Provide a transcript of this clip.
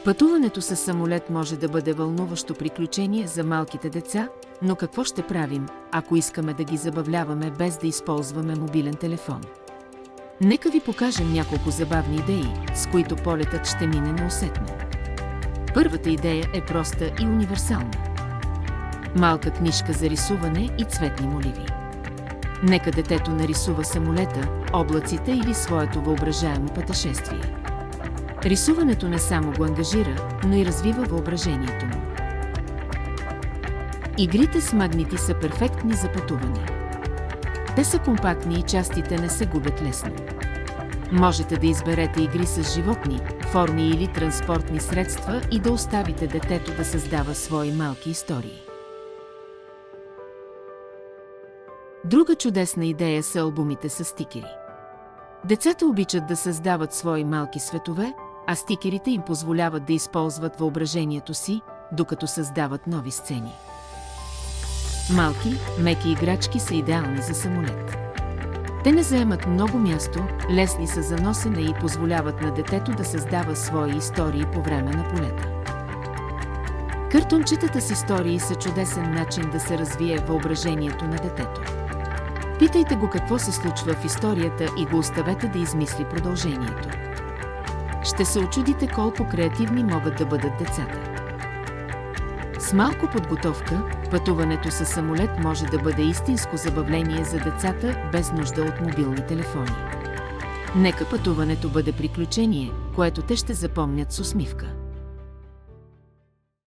Пътуването със самолет може да бъде вълнуващо приключение за малките деца, но какво ще правим, ако искаме да ги забавляваме без да използваме мобилен телефон? Нека ви покажем няколко забавни идеи, с които полетът ще мине неусетно. Първата идея е проста и универсална. Малка книжка за рисуване и цветни моливи. Нека детето нарисува самолета, облаците или своето въображаемо пътешествие. Рисуването не само го ангажира, но и развива въображението му. Игрите с магнити са перфектни за пътуване. Те са компактни и частите не се губят лесно. Можете да изберете игри с животни, форми или транспортни средства и да оставите детето да създава свои малки истории. Друга чудесна идея са албумите с стикери. Децата обичат да създават свои малки светове, а стикерите им позволяват да използват въображението си, докато създават нови сцени. Малки, меки играчки са идеални за самолет. Те не заемат много място, лесни са за носене и позволяват на детето да създава свои истории по време на полета. Картончетата с истории са чудесен начин да се развие въображението на детето. Питайте го какво се случва в историята и го оставете да измисли продължението. Ще се учудите колко креативни могат да бъдат децата. С малко подготовка, пътуването със самолет може да бъде истинско забавление за децата без нужда от мобилни телефони. Нека пътуването бъде приключение, което те ще запомнят с усмивка.